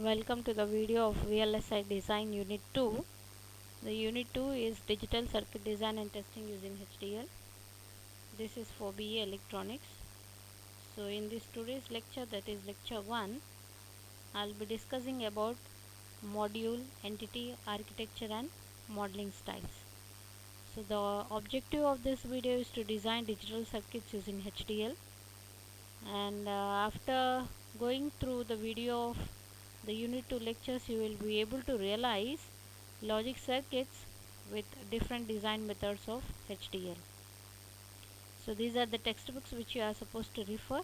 Welcome to the video of VLSI Design Unit 2. The Unit 2 is Digital Circuit Design and Testing using HDL. This is for BE Electronics. So in this today's lecture, that is lecture 1, I'll be discussing about module, entity, architecture and modeling styles. So the objective of this video is to design digital circuits using HDL, and after going through the video of the unit 2 lectures, you will be able to realize logic circuits with different design methods of HDL. So these are the textbooks which you are supposed to refer.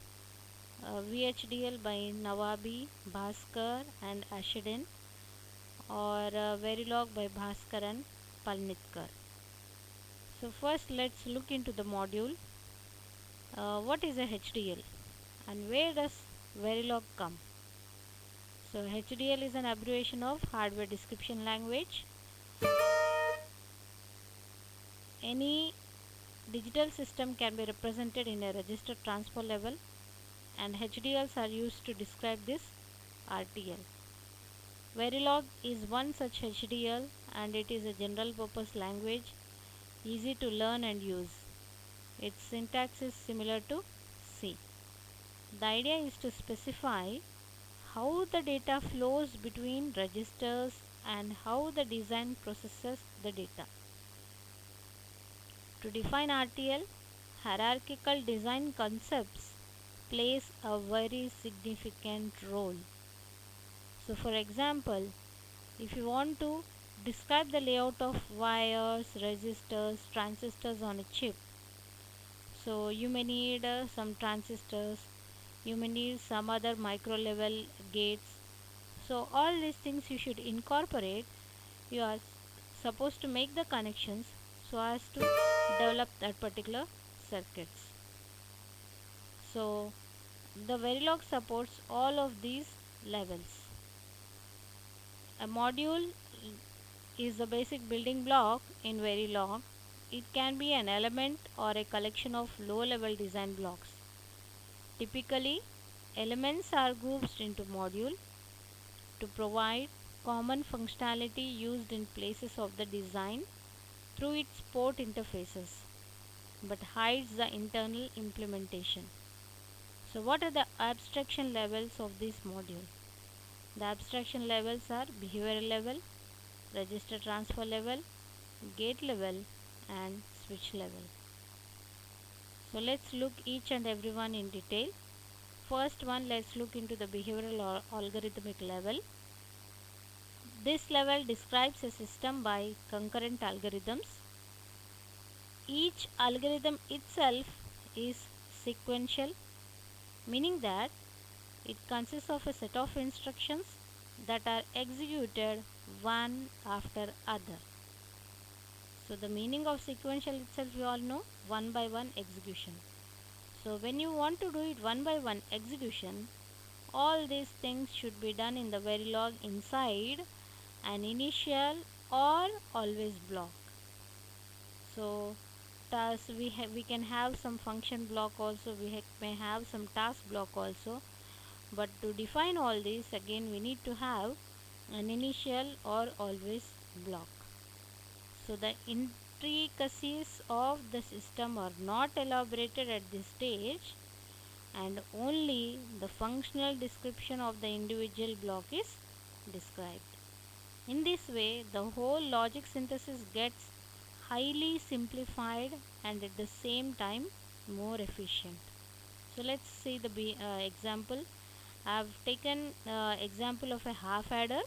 VHDL by Nawabi, Bhaskar and Ashidin, or Verilog by Bhaskar and Palnitkar. So first let's look into the module. What is a HDL and where does Verilog come? So HDL is an abbreviation of Hardware Description Language. Any digital system can be represented in a register transfer level, and HDLs are used to describe this RTL. Verilog is one such HDL, and it is a general purpose language, easy to learn and use. Its syntax is similar to C. The idea is to specify how the data flows between registers and how the design processes the data. To define RTL, hierarchical design concepts plays a very significant role. So for example, if you want to describe the layout of wires, resistors, transistors on a chip, so you may need some transistors, you may need some other micro level gates. So all these things you should incorporate. You are supposed to make the connections so as to develop that particular circuits. So the Verilog supports all of these levels. A module is the basic building block in Verilog. It can be an element or a collection of low level design blocks. Typically, elements are grouped into module to provide common functionality used in places of the design through its port interfaces, but hides the internal implementation. So what are the abstraction levels of this module? The abstraction levels are behavioral level, register transfer level, gate level and switch level. So let's look each and every one in detail. First one, let's look into the behavioral or algorithmic level. This level describes a system by concurrent algorithms. Each algorithm itself is sequential, meaning that it consists of a set of instructions that are executed one after other. So the meaning of sequential itself you all know, one by one execution. So when you want to do it one by one execution, all these things should be done in the Verilog inside an initial or always block. So we can have some function block also, may have some task block also, but to define all these again we need to have an initial or always block. So the intricacies of the system are not elaborated at this stage, and only the functional description of the individual block is described. In this way, the whole logic synthesis gets highly simplified and at the same time more efficient. So let's see the example. I have taken example of a half adder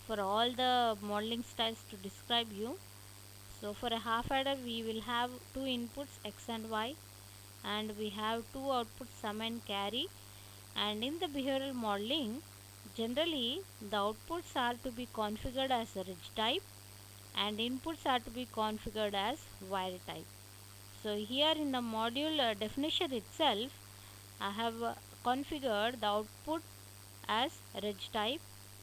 for all the modeling styles to describe you. So for a half adder we will have two inputs x and y, and we have two outputs sum and carry, and in the behavioral modeling generally the outputs are to be configured as a ridge type and inputs are to be configured as wire type. So here in the module definition itself I have configured the output as ridge type,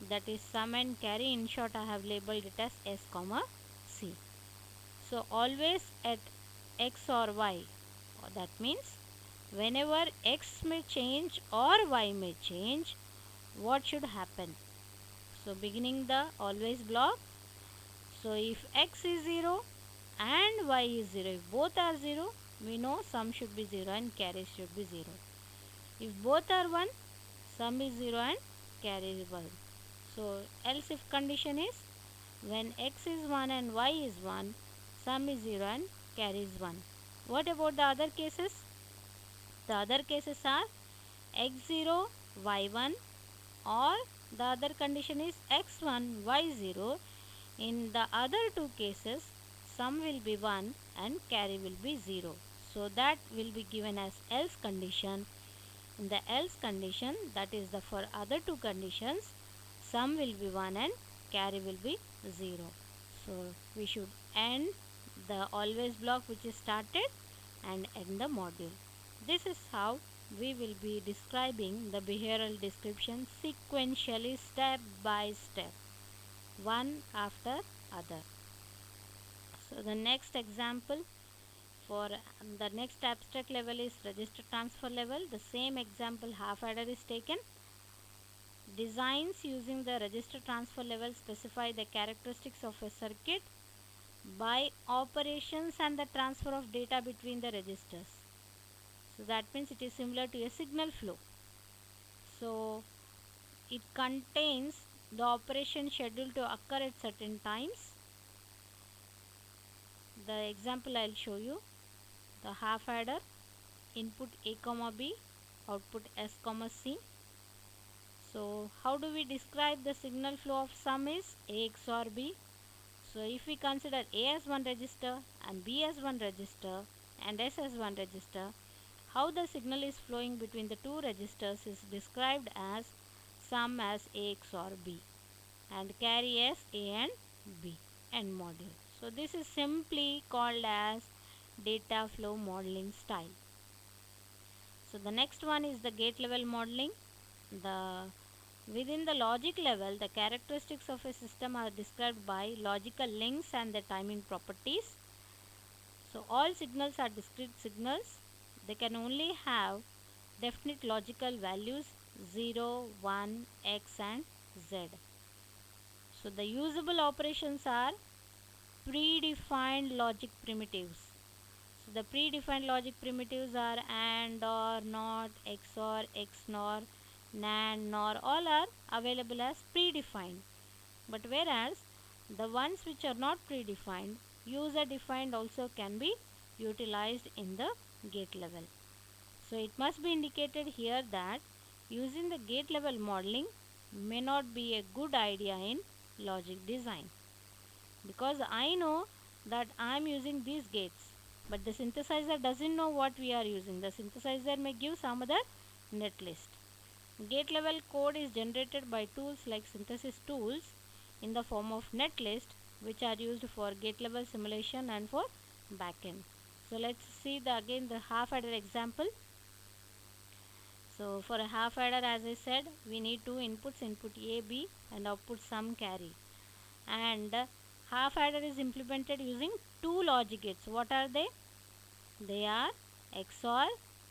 that is sum and carry. In short I have labeled it as S comma C. So always at x or y, that means whenever x may change or y may change, what should happen? So beginning the always block. So if x is 0 and y is 0, if both are 0, we know sum should be 0 and carry should be 0. If both are 1, sum is 0 and carry is 1. So else if condition is when x is 1 and y is 1, sum is 0 and carry is 1. What about the other cases? The other cases are x0, y1, or the other condition is x1, y0. In the other two cases, sum will be 1 and carry will be 0. So that will be given as else condition. In the else condition, that is the for other two conditions, sum will be 1 and carry will be 0. So we should end the always block which is started and end the module. This is how we will be describing the behavioral description sequentially, step by step, one after other. So the next example for the next abstract level is register transfer level. The same example half adder is taken. Designs using the register transfer level specify the characteristics of a circuit by operations and the transfer of data between the registers. So that means it is similar to a signal flow. So it contains the operation scheduled to occur at certain times. The example I will show you. The half adder, input a comma b, output s comma c. So how do we describe the signal flow of sum is a XOR b. So if we consider a as one register and b as one register and s as one register, how the signal is flowing between the two registers is described as sum as a XOR b and carry as a and b and module. So this is simply called as data flow modeling style. So the next one is the gate level modeling. Within the logic level, the characteristics of a system are described by logical links and their timing properties. So all signals are discrete signals. They can only have definite logical values 0, 1, x and z. So the usable operations are predefined logic primitives. So the predefined logic primitives are AND, OR, NOT, XOR, XNOR, NAND, NOR, all are available as predefined. But whereas the ones which are not predefined, user defined also can be utilized in the gate level. So it must be indicated here that using the gate level modeling may not be a good idea in logic design, because I know that I am using these gates, but the synthesizer doesn't know what we are using. The synthesizer may give some other netlist. Gate level code is generated by tools like synthesis tools in the form of netlist, which are used for gate level simulation and for backend. So let's see again the half adder example. So for a half adder, as I said, we need two inputs, input A, B and output sum carry. And half adder is implemented using two logic gates. What are they? They are XOR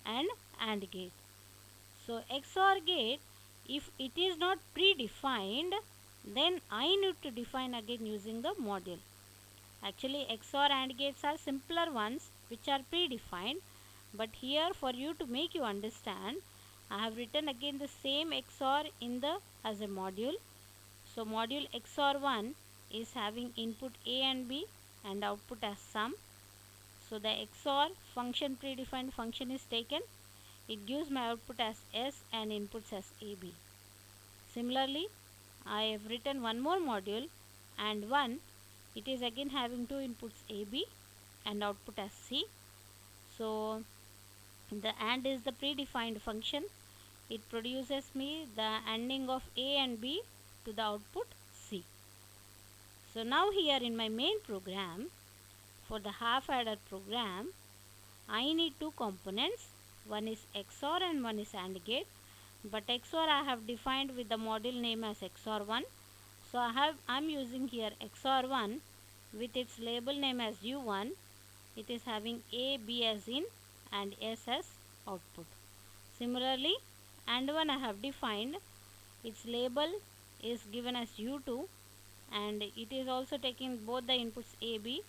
and AND gate. So XOR gate, if it is not predefined, then I need to define again using the module. Actually XOR AND gates are simpler ones which are predefined, but here for you to make you understand, I have written again the same XOR in the as a module. So module XOR1 is having input A and B and output as sum. So the XOR function, predefined function is taken. It gives my output as S and inputs as AB. Similarly, I have written one more module and one. It is again having two inputs AB and output as C. So the AND is the predefined function. It produces me the ANDing of A and B to the output C. So now here in my main program, for the half adder program, I need two components. One is XOR and one is AND gate. But XOR I have defined with the module name as XOR1. So I am using here XOR1 with its label name as U1. It is having A, B as in and S as output. Similarly, AND1 I have defined Its label is given as U2, and it is also taking both the inputs AB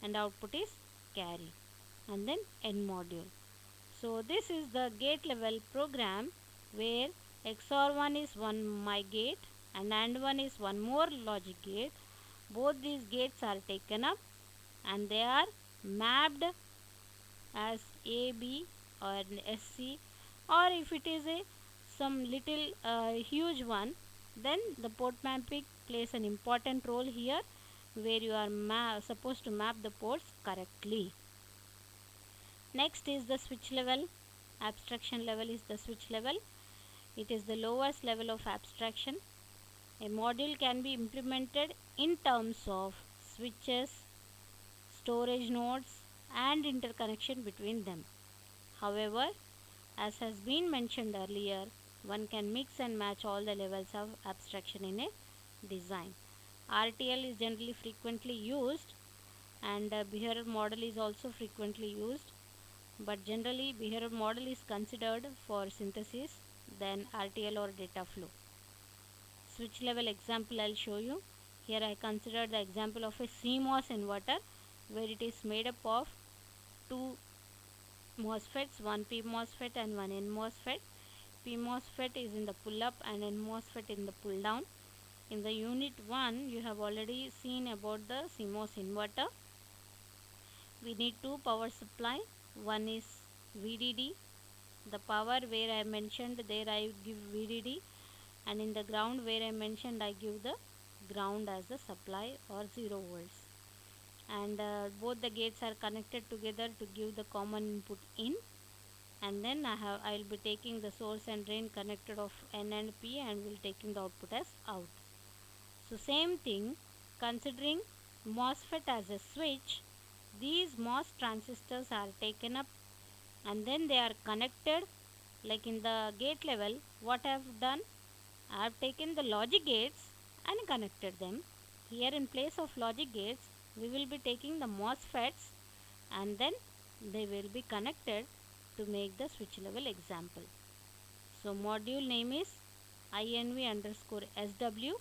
and output is carry, and then end module. So this is the gate level program where XOR 1 is one my gate and AND 1 is one more logic gate. Both these gates are taken up and they are mapped as A, B or SC, or if it is a some little huge one, then the port mapping plays an important role here, where you are supposed to map the ports correctly. Next is the switch level. Abstraction level is the switch level. It is the lowest level of abstraction. A module can be implemented in terms of switches, storage nodes, and interconnection between them. However, as has been mentioned earlier, one can mix and match all the levels of abstraction in a design. RTL is generally frequently used, and behavioral model is also frequently used, but generally behavioral model is considered for synthesis than RTL or data flow. Switch level example I'll show you. Here I consider the example of a CMOS inverter where it is made up of two MOSFETs, one P MOSFET and one N MOSFET. P MOSFET is in the pull up and N MOSFET in the pull down. In the unit 1 you have already seen about the CMOS inverter. We need two power supply. One is VDD, the power where I mentioned there I give VDD, and in the ground where I mentioned I give the ground as the supply or 0 volts, and both the gates are connected together to give the common input in, and then I will be taking the source and drain connected of N and P and will taking the output as out. So same thing, considering MOSFET as a switch, these MOS transistors are taken up and then they are connected. Like in the gate level, what I have done, I have taken the logic gates and connected them. Here in place of logic gates, we will be taking the MOSFETs and then they will be connected to make the switch level example. So module name is INV underscore SW,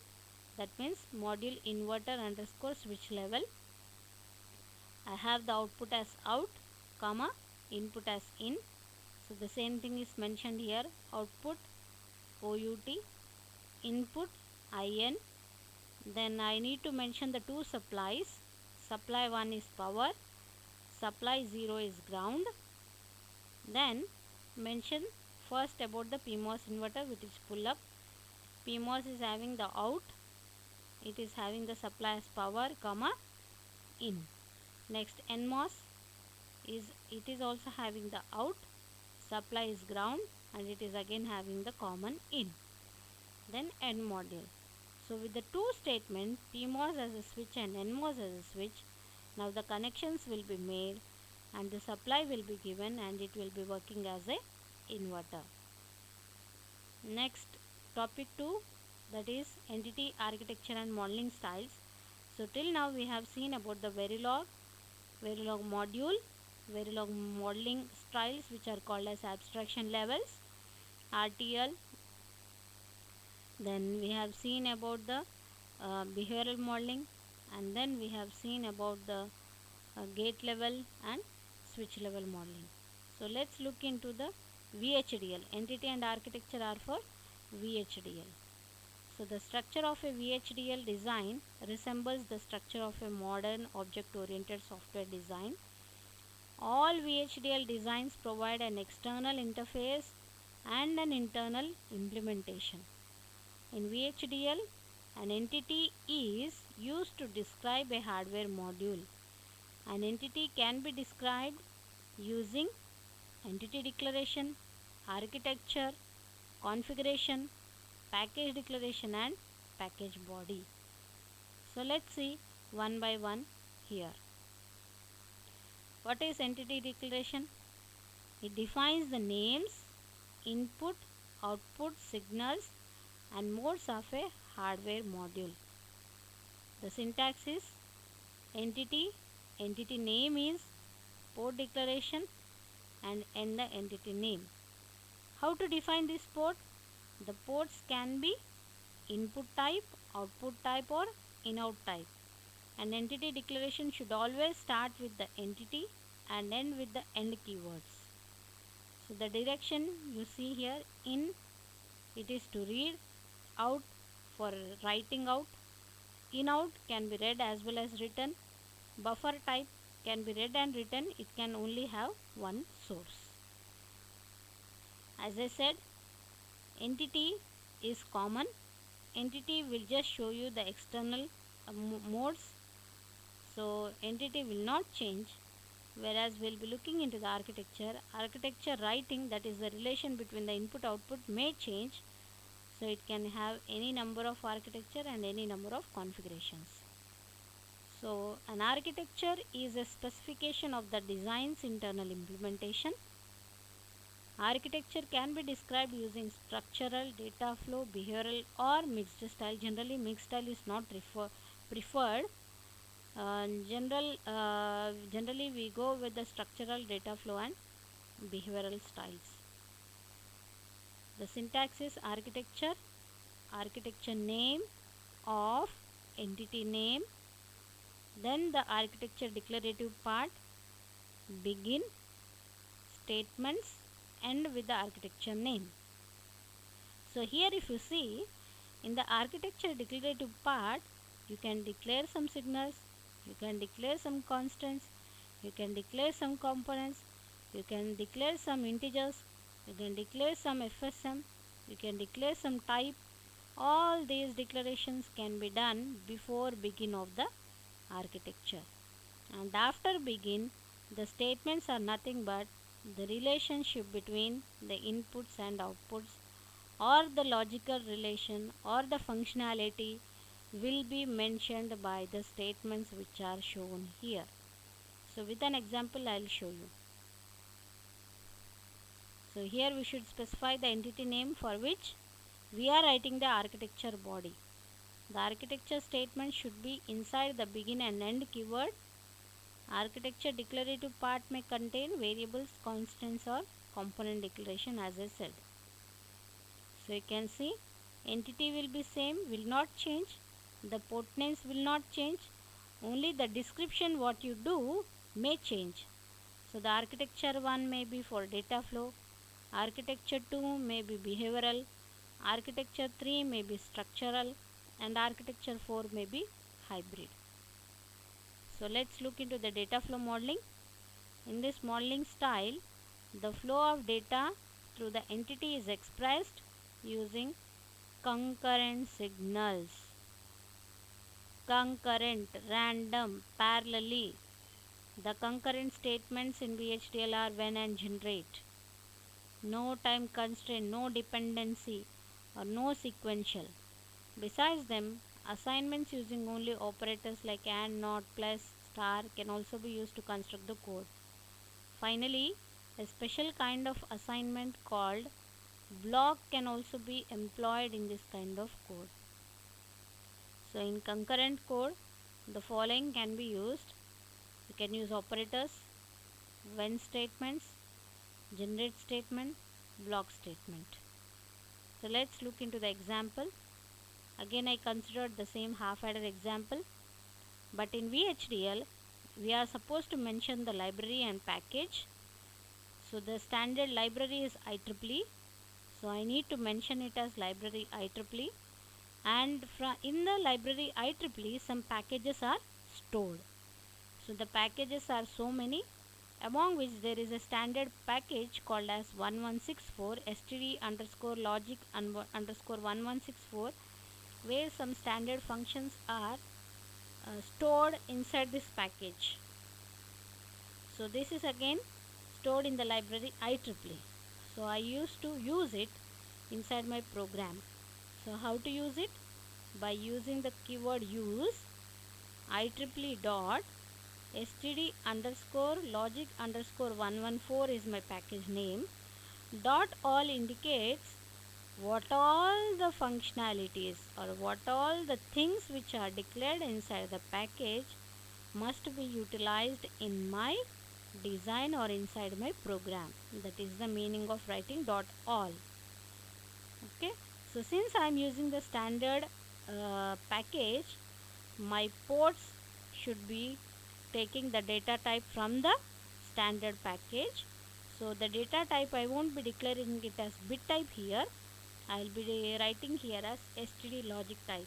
that means module inverter underscore switch level. I have the output as out, comma, input as in. So the same thing is mentioned here, output OUT, input IN. Then I need to mention the two supplies. Supply 1 is power, supply 0 is ground. Then mention first about the PMOS inverter, which is pull up. PMOS is having the out, it is having the supply as power, comma, in. Next NMOS is, it is also having the out, supply is ground, and it is again having the common in. Then end module. So with the two statements, PMOS as a switch and NMOS as a switch, now the connections will be made and the supply will be given and it will be working as a inverter. Next, topic 2, that is entity architecture and modeling styles. So till now we have seen about the Verilog module, Verilog modeling styles, which are called as abstraction levels, RTL. Then we have seen about the behavioral modeling, and then we have seen about the gate level and switch level modeling. So let's look into the VHDL. Entity and architecture are for VHDL. So the structure of a VHDL design resembles the structure of a modern object-oriented software design. All VHDL designs provide an external interface and an internal implementation. In VHDL, an entity is used to describe a hardware module. An entity can be described using entity declaration, architecture, configuration, package declaration and package body. So let's see one by one here. What is entity declaration? It defines the names, input, output, signals and modes of a hardware module. The syntax is entity name is port declaration and end the entity name. How to define this port? The ports can be input type, output type, or in-out type. An entity declaration should always start with the entity and end with the end keywords. So the direction you see here, in it is to read, out for writing out, in out can be read as well as written, buffer type can be read and written, it can only have one source. As I said, entity is common. Entity will just show you the external modes, so entity will not change. Whereas we'll be looking into the architecture writing, that is the relation between the input output, may change. So it can have any number of architecture and any number of configurations. So an architecture is a specification of the design's internal implementation. Architecture can be described using structural, data flow, behavioral, or mixed style. Generally mixed style is not preferred. Generally we go with the structural, data flow, and behavioral styles. The syntax is architecture, architecture name of entity name, then the architecture declarative part, begin, statements, end with the architecture name. So here if you see, in the architecture declarative part, you can declare some signals, you can declare some constants, you can declare some components, you can declare some integers, you can declare some FSM, you can declare some type. All these declarations can be done before begin of the architecture. And after begin, the statements are nothing but the relationship between the inputs and outputs, or the logical relation or the functionality will be mentioned by the statements which are shown here. So with an example I will show you. So here we should specify the entity name for which we are writing the architecture body. The architecture statement should be inside the begin and end keyword. Architecture declarative part may contain variables, constants, or component declaration, as I said. So you can see entity will be same, will not change, the port names will not change, only the description what you do may change. So the architecture 1 may be for data flow, architecture 2 may be behavioral, architecture 3 may be structural, and architecture 4 may be hybrid. So let's look into the data flow modeling. In this modeling style, the flow of data through the entity is expressed using concurrent signals. Concurrent, random, parallelly. The concurrent statements in VHDL are when and generate. No time constraint, no dependency, or no sequential. Besides them, assignments using only operators like and, not, plus, star can also be used to construct the code. Finally, a special kind of assignment called block can also be employed in this kind of code. So in concurrent code, the following can be used. You can use operators, when statements, generate statement, block statement. So let's look into the example. Again I considered the same half-adder example, but in VHDL we are supposed to mention the library and package. So the standard library is IEEE, so I need to mention it as library IEEE, and in the library IEEE some packages are stored. So the packages are so many, among which there is a standard package called as 1164 std underscore logic underscore 1164, where some standard functions are stored inside this package. So this is again stored in the library IEEE. So I used to use it inside my program. So how to use it? By using the keyword use, IEEE dot std underscore logic underscore 114 is my package name. Dot all indicates what all the functionalities or what all the things which are declared inside the package must be utilized in my design or inside my program. That is the meaning of writing dot all. Okay. So since I am using the standard package, my ports should be taking the data type from the standard package. So the data type, I won't be declaring it as bit type here. I will be writing here as std logic type.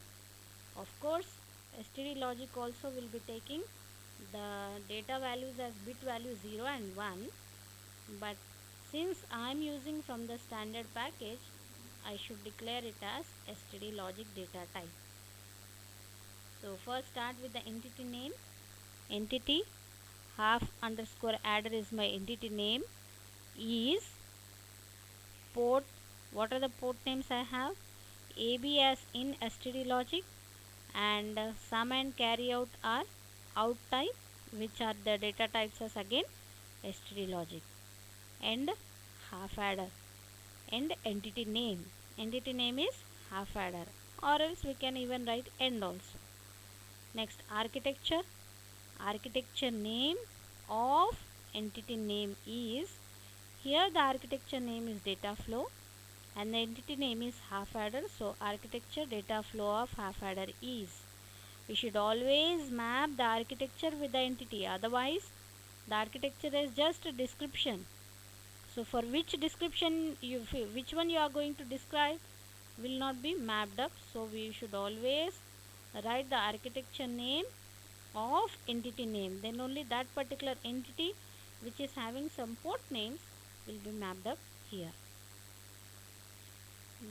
Of course, std logic also will be taking the data values as bit value 0 and 1, but since I am using from the standard package, I should declare it as std logic data type. So first start with the entity name. Entity half underscore adder is my entity name. Is port, what are the port names I have? AB as in std logic, and sum and carry out are out type, which are the data types as again std logic. And half adder and entity name. Entity name is half adder, or else we can even write end also. Next, architecture. Architecture name of entity name is, here the architecture name is data flow and the entity name is half adder, so architecture data flow of half adder is. We should always map the architecture with the entity, otherwise the architecture is just a description. So for which description which one you are going to describe will not be mapped up, so we should always write the architecture name of entity name, then only that particular entity which is having some port names will be mapped up here.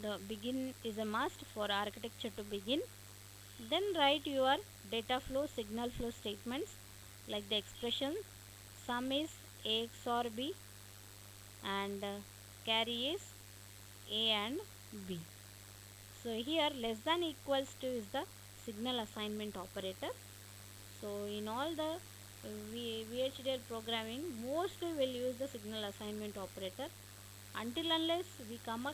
The begin is a must for architecture to begin. Then write your data flow signal flow statements like the expression sum is a XOR b and carry is a and b. So here less than equals to is the signal assignment operator. So in all the VHDL programming, mostly will use the signal assignment operator. Until unless we come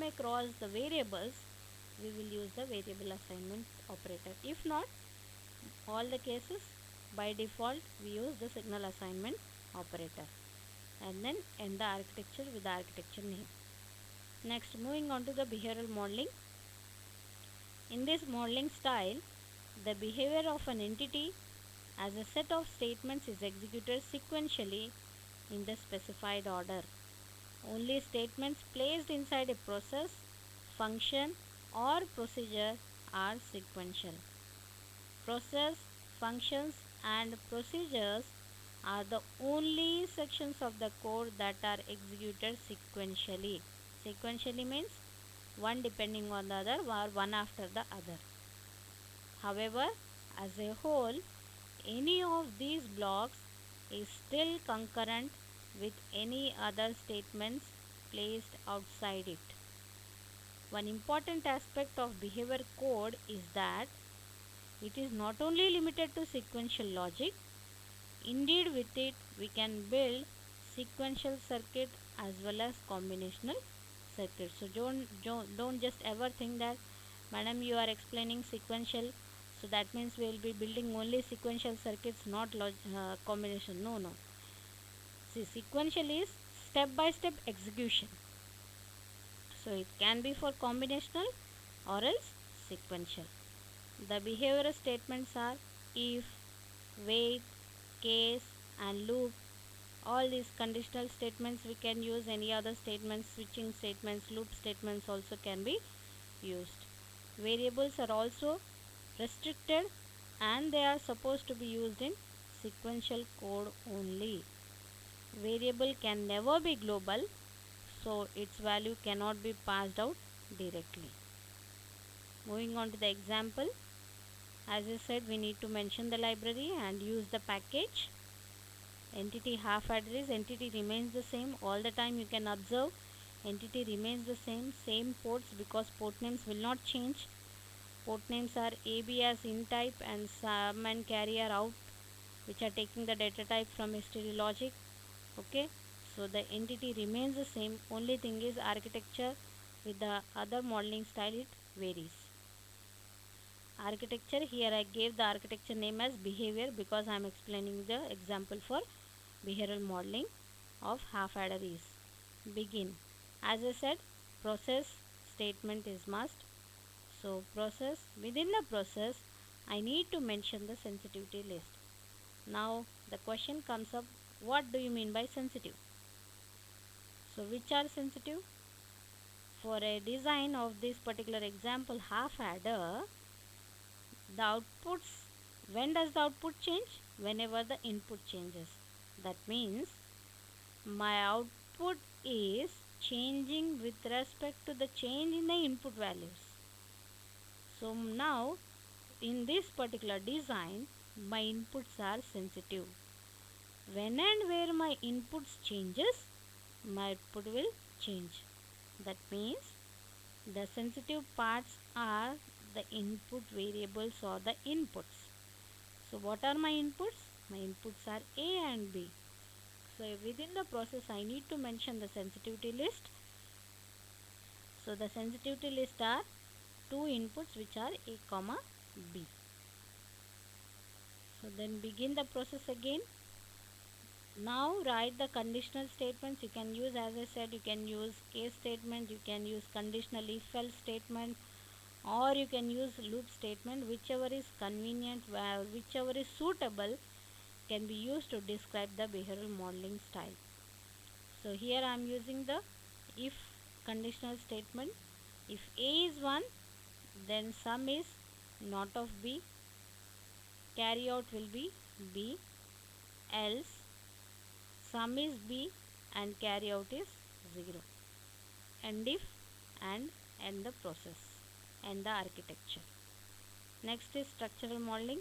across the variables, we will use the variable assignment operator. If not, all the cases by default we use the signal assignment operator, and then end the architecture with the architecture name. Next, moving on to the behavioral modeling. In this modeling style, the behavior of an entity as a set of statements is executed sequentially in the specified order. Only statements placed inside a process, function, or procedure are sequential. Process, functions, and procedures are the only sections of the code that are executed sequentially. Sequentially means one depending on the other or one after the other. However, as a whole, any of these blocks is still concurrent with any other statements placed outside it. One important aspect of behavior code is that it is not only limited to sequential logic, indeed with it we can build sequential circuit as well as combinational circuits. So don't just ever think that madam you are explaining sequential, so that means we will be building only sequential circuits, not combination. No. See, sequential is step by step execution, so it can be for combinational or else sequential. The behavioral statements are if, wait, case, and loop. All these conditional statements we can use, any other statements, switching statements, loop statements also can be used. Variables are also restricted and they are supposed to be used in sequential code only. Variable can never be global, so its value cannot be passed out directly. Moving on to the example, as I said, we need to mention the library and use the package. Entity half address, entity remains the same all the time. You can observe entity remains the same ports, because port names will not change. Port names are AB as in type and sum and carry are out, which are taking the data type from std logic. Okay, so the entity remains the same, only thing is architecture with the other modeling style it varies. Architecture, here I gave the architecture name as behavior because I am explaining the example for behavioral modeling of half adder is. Begin, as I said, process, statement is must. So process, within the process I need to mention the sensitivity list. Now the question comes up, what do you mean by sensitive? So which are sensitive? For a design of this particular example half adder, the outputs, when does the output change? Whenever the input changes. That means my output is changing with respect to the change in the input values. So now in this particular design my inputs are sensitive. When and where my inputs changes, my output will change. That means the sensitive parts are the input variables or the inputs. So what are my inputs? My inputs are A and B. So within the process I need to mention the sensitivity list. So the sensitivity list are two inputs which are A comma B. So then begin the process again. Now write the conditional statements. You can use, as I said, you can use case statement, you can use conditional if else statement, or you can use loop statement, whichever is convenient, whichever is suitable can be used to describe the behavioral modeling style. So here I am using the if conditional statement. If A is 1, then sum is not of B, carry out will be B, else sum is B and carry out is 0. End if and end the process and the architecture. Next is structural modeling.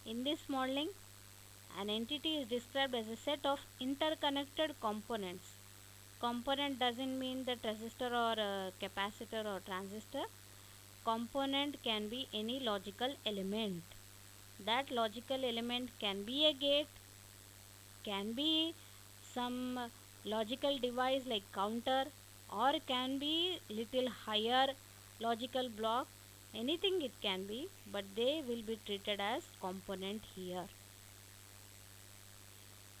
In this modeling, an entity is described as a set of interconnected components. Component doesn't mean that resistor or capacitor or transistor. Component can be any logical element. That logical element can be a gate, can be some logical device like counter, or can be little higher logical block, anything it can be, but they will be treated as component here.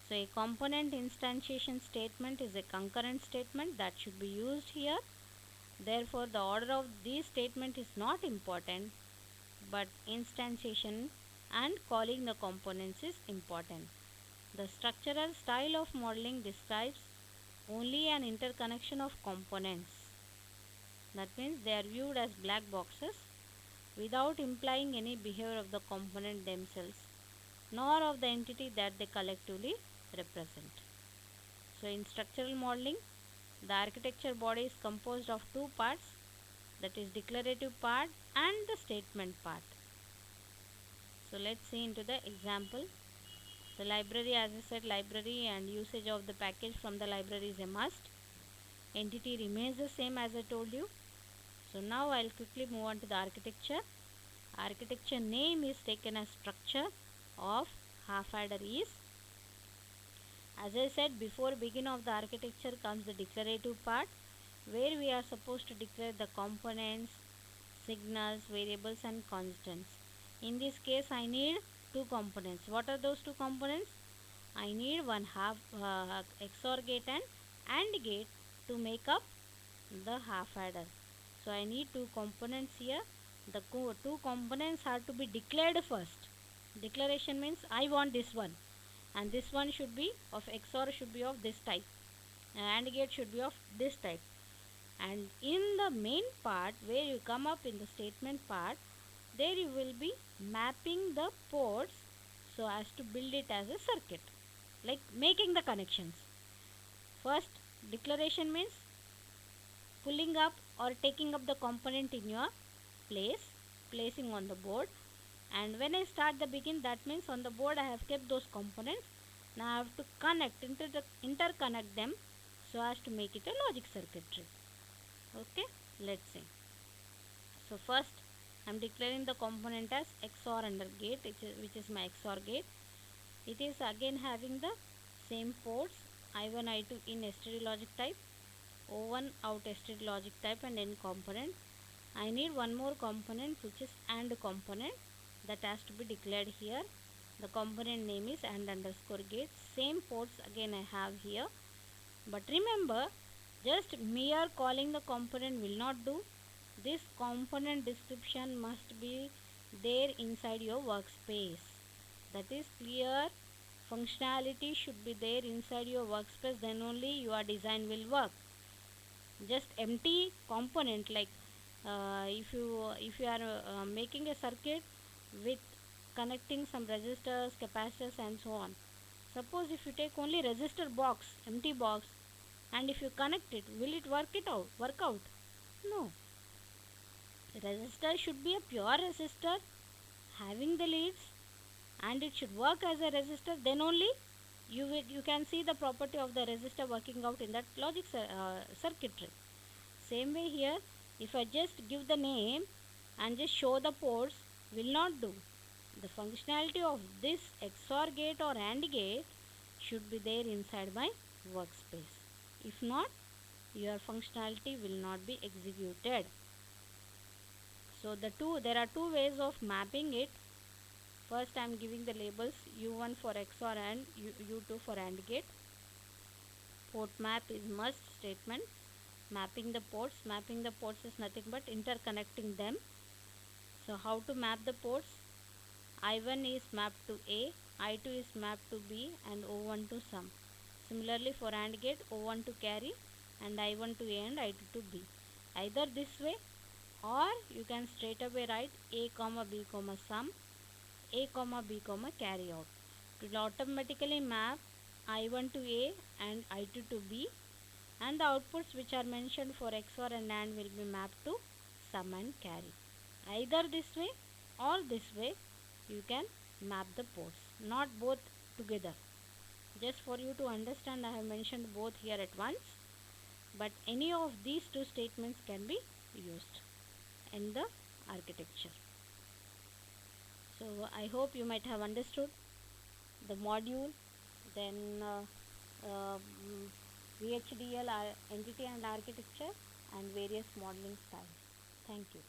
So a component instantiation statement is a concurrent statement that should be used here. Therefore the order of this statement is not important, but instantiation and calling the components is important. The structural style of modeling describes only an interconnection of components. That means they are viewed as black boxes without implying any behavior of the component themselves, nor of the entity that they collectively represent. So in structural modeling, the architecture body is composed of two parts, that is declarative part and the statement part. So let's see into the example. The library, as I said, library and usage of the package from the library is a must. Entity remains the same as I told you. So now I'll quickly move on to the architecture. Architecture name is taken as structure of half adder is. As I said before, begin of the architecture comes the declarative part, where we are supposed to declare the components, signals, variables and constants. In this case I need two components. What are those two components? I need one half XOR gate and AND gate to make up the half adder. So I need two components here. The two components have to be declared first. Declaration means I want this one, and this one should be of XOR should be of this type, and AND gate should be of this type. And in the main part where you come up in the statement part, there you will be mapping the ports so as to build it as a circuit, like making the connections. First, declaration means pulling up or taking up the component in your place, placing on the board. And when I start the begin, that means on the board I have kept those components. Now I have to interconnect them so as to make it a logic circuitry. Okay, let's see. So first I am declaring the component as XOR under gate, which is my XOR gate. It is again having the same ports I1, I2 in std logic type, O1 out std logic type and N component. I need one more component which is AND component that has to be declared here. The component name is AND underscore gate. Same ports again I have here. But remember, Just mere calling the component will not do. This component description must be there inside your workspace. That is clear functionality should be there inside your workspace, then only your design will work. Just empty component like if you are making a circuit with connecting some resistors, capacitors and so on. Suppose if you take only resistor box, empty box, and if you connect it, will it work out? No. Resistor should be a pure resistor having the leads, and it should work as a resistor, then only you can see the property of the resistor working out in that logic circuitry. Same way here, if I just give the name and just show the ports, will not do. The functionality of this XOR gate or AND gate should be there inside my workspace. If not, your functionality will not be executed. So there are two ways of mapping it. First I am giving the labels U1 for XOR and U2 for AND gate. Port map is must statement. Mapping the ports is nothing but interconnecting them. So how to map the ports? I1 is mapped to A, I2 is mapped to B and O1 to sum. Similarly for AND gate, O1 to carry and I1 to A and I2 to B. Either this way, or you can straight away write A comma B comma sum, A comma B comma carry out. It will automatically map I1 to A and I2 to B, and the outputs which are mentioned for XOR and AND will be mapped to sum and carry. Either this way or this way you can map the ports, not both together. Just for you to understand, I have mentioned both here at once, but any of these two statements can be used in the architecture. So I hope you might have understood the module, then VHDL entity and architecture, and various modeling styles. Thank you.